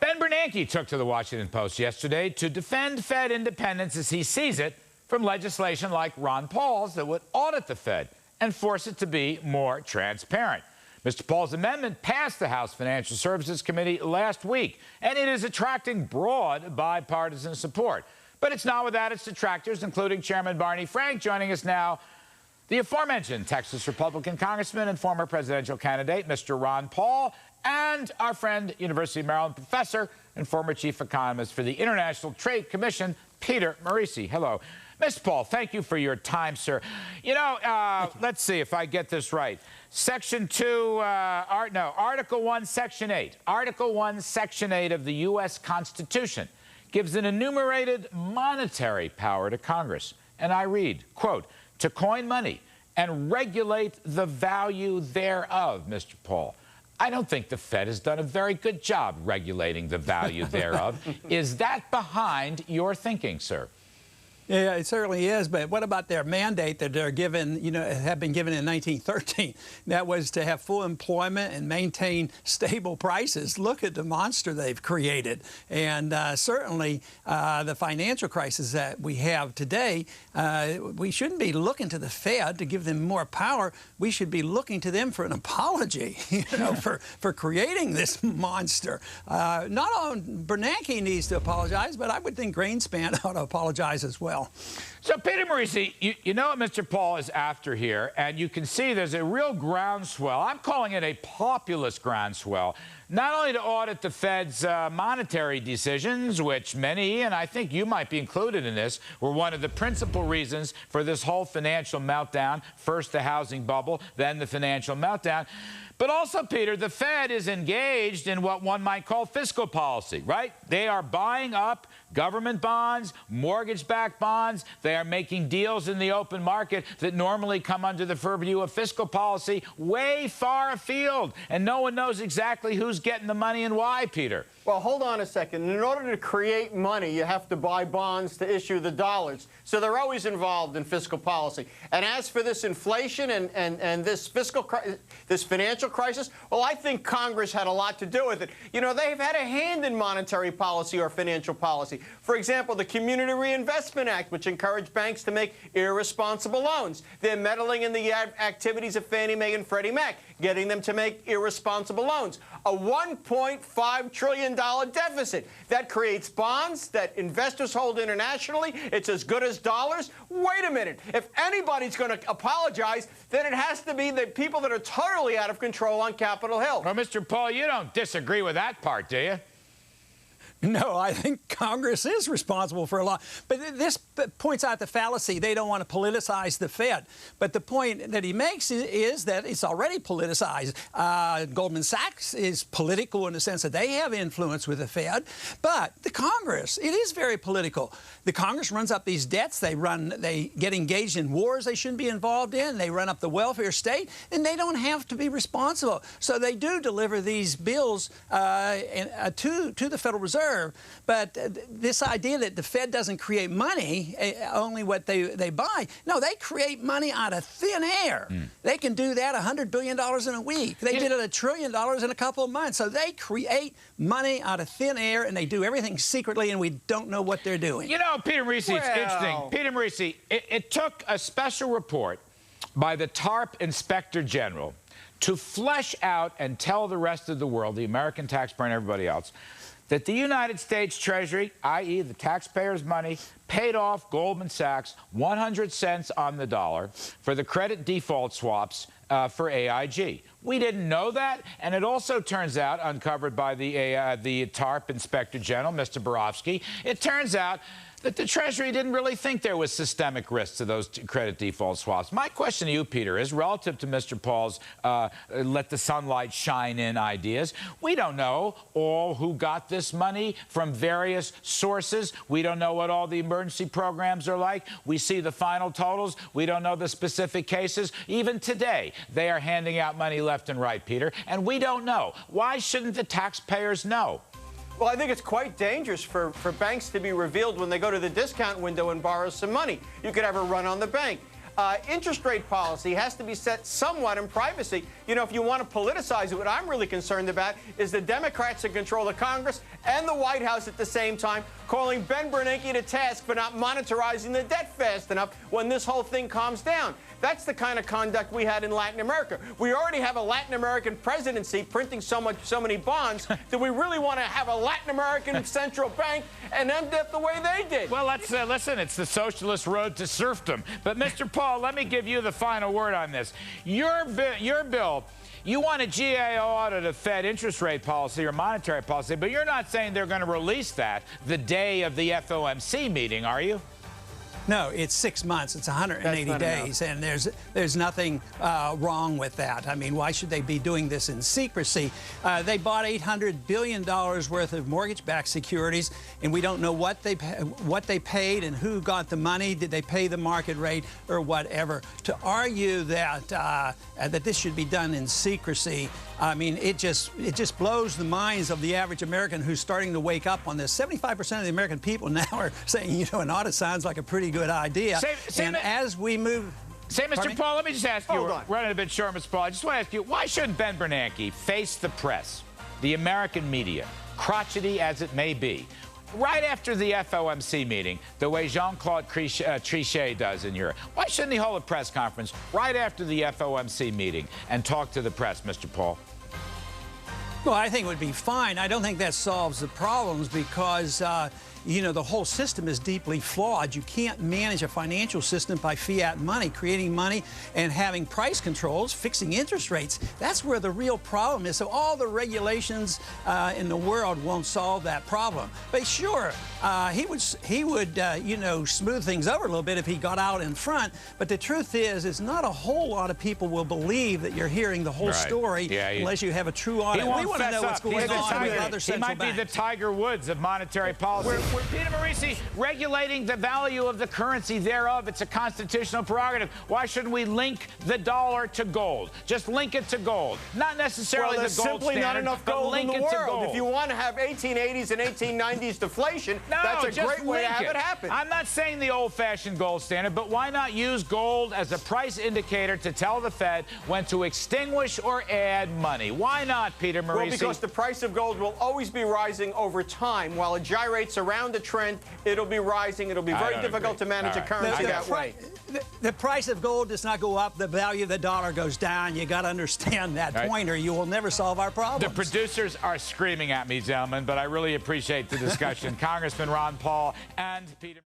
Ben Bernanke took to the Washington Post yesterday to defend Fed independence as he sees it from legislation like Ron Paul's that would audit the Fed and force it to be more transparent. Mr. Paul's amendment passed the House Financial Services Committee last week, and it is attracting broad bipartisan support. But it's not without its detractors, including Chairman Barney Frank, joining us now, the aforementioned Texas Republican congressman and former presidential candidate, Mr. Ron Paul, and our friend, University of Maryland professor and former chief economist for the International Trade Commission, Peter Morici. Hello. Mr. Paul, thank you for your time, sir. You know, let's see if I get this right. Section 2, Article 1, Section 8. Article 1, Section 8 of the U.S. Constitution gives an enumerated monetary power to Congress. And I read, quote, to coin money and regulate the value thereof, Mr. Paul. I don't think the Fed has done a very good job regulating the value thereof. Is that behind your thinking, sir? Yeah, it certainly is. But what about their mandate that they're given, have been given in 1913? That was to have full employment and maintain stable prices. Look at the monster they've created. And certainly the financial crisis that we have today, we shouldn't be looking to the Fed to give them more power. We should be looking to them for an apology, for creating this monster. Not only Bernanke needs to apologize, but I would think Greenspan ought to apologize as well. So, Peter Morici, you know what Mr. Paul is after here, and you can see there's a real groundswell. I'm calling it a populist groundswell, not only to audit the Fed's monetary decisions, which many, and I think you might be included in this, were one of the principal reasons for this whole financial meltdown, first the housing bubble, then the financial meltdown. But also, Peter, the Fed is engaged in what one might call fiscal policy, right? They are buying up government bonds, mortgage-backed bonds. They are making deals in the open market that normally come under the purview of fiscal policy way far afield. And no one knows exactly who's getting the money and why, Peter. Well, hold on a second. In order to create money, you have to buy bonds to issue the dollars. So they're always involved in fiscal policy. And as for this inflation and this financial crisis, well, I think Congress had a lot to do with it. You know, they've had a hand in monetary policy or financial policy. For example, the Community Reinvestment Act, which encouraged banks to make irresponsible loans. They're meddling in the activities of Fannie Mae and Freddie Mac, getting them to make irresponsible loans. A $1.5 trillion deficit. That creates bonds that investors hold internationally. It's as good as dollars. Wait a minute. If anybody's going to apologize, then it has to be the people that are totally out of control on Capitol Hill. Well, Mr. Paul, you don't disagree with that part, do you? No, I think Congress is responsible for a lot. But this points out the fallacy. They don't want to politicize the Fed. But the point that he makes is that it's already politicized. Goldman Sachs is political in the sense that they have influence with the Fed. But the Congress, it is very political. The Congress runs up these debts. They get engaged in wars they shouldn't be involved in. They run up the welfare state, and they don't have to be responsible. So they do deliver these bills to the Federal Reserve. But this idea that the Fed doesn't create money, only what they buy, no, they create money out of thin air. They can do that $100 billion in a week. They did it $1 trillion in a couple of months. So they create money out of thin air, and they do everything secretly, and we don't know what they're doing. You know, Peter Morici, it's interesting. Peter Morici, it took a special report by the TARP Inspector General to flesh out and tell the rest of the world, the American taxpayer and everybody else, that the United States Treasury, i.e. the taxpayers' money, paid off Goldman Sachs 100 cents on the dollar for the credit default swaps for AIG. We didn't know that, and it also turns out, uncovered by the TARP Inspector General, Mr. Borofsky, it turns out that the Treasury didn't really think there was systemic risk to those credit default swaps. My question to you, Peter, is relative to Mr. Paul's let the sunlight shine in ideas. We don't know all who got this money from various sources. We don't know what all the emergency programs are like. We see the final totals. We don't know the specific cases. Even today, they are handing out money left and right, Peter, and we don't know. Why shouldn't the taxpayers know? Well, I think it's quite dangerous for banks to be revealed when they go to the discount window and borrow some money. You could have a run on the bank. interest rate policy has to be set somewhat in privacy. You know, if you want to politicize it, what I'm really concerned about is the Democrats in control of Congress and the White House at the same time, calling Ben Bernanke to task for not monitoring the debt fast enough when this whole thing calms down. That's the kind of conduct we had in Latin America. We already have a Latin American presidency printing so many bonds that we really want to have a Latin American central bank and end up the way they did. Well, let's listen. It's the socialist road to serfdom. But, Mr. Paul, let me give you the final word on this. Your bill, you want a GAO audit of Fed interest rate policy or monetary policy, but you're not saying they're going to release that the day of the FOMC meeting, are you? No, it's 6 months. It's 180 days, and there's nothing wrong with that. I mean, why should they be doing this in secrecy? They bought $800 billion worth of mortgage-backed securities, and we don't know what they paid and who got the money. Did they pay the market rate or whatever? To argue that that this should be done in secrecy, I mean, it just blows the minds of the average American who's starting to wake up on this. 75% of the American people now are saying, you know, an audit sounds like a pretty good idea. As we move... Mr. Paul, let me just ask you, we're running a bit short, Mr. Paul. I just want to ask you, why shouldn't Ben Bernanke face the press, the American media, crotchety as it may be, right after the FOMC meeting, the way Jean-Claude Trichet does in Europe? Why shouldn't he hold a press conference right after the FOMC meeting and talk to the press, Mr. Paul? Well, I think it would be fine. I don't think that solves the problems because, you know, the whole system is deeply flawed. You can't manage a financial system by fiat money, creating money and having price controls, fixing interest rates. That's where the real problem is. So all the regulations in the world won't solve that problem. But sure, he would you know, smooth things over a little bit if he got out in front. But the truth is not a whole lot of people will believe that you're hearing the whole story unless you have a true audit. We want to know what's going on with other central banks. He might be the Tiger Woods of monetary policy. Peter Morici, regulating the value of the currency thereof, it's a constitutional prerogative. Why shouldn't we link the dollar to gold? Just link it to gold. Not necessarily the gold standard, simply not enough gold in the world. If you want to have 1880s and 1890s deflation, that's a great way to have it happen. I'm not saying the old-fashioned gold standard, but why not use gold as a price indicator to tell the Fed when to extinguish or add money? Why not, Peter Morici? Well, because the price of gold will always be rising over time. While it gyrates around the trend, it'll be rising. It'll be very difficult to manage a currency that way. The price of gold does not go up. The value of the dollar goes down. You got to understand that point, or you will never solve our problems. The producers are screaming at me, gentlemen, but I really appreciate the discussion. Congressman Ron Paul and Peter.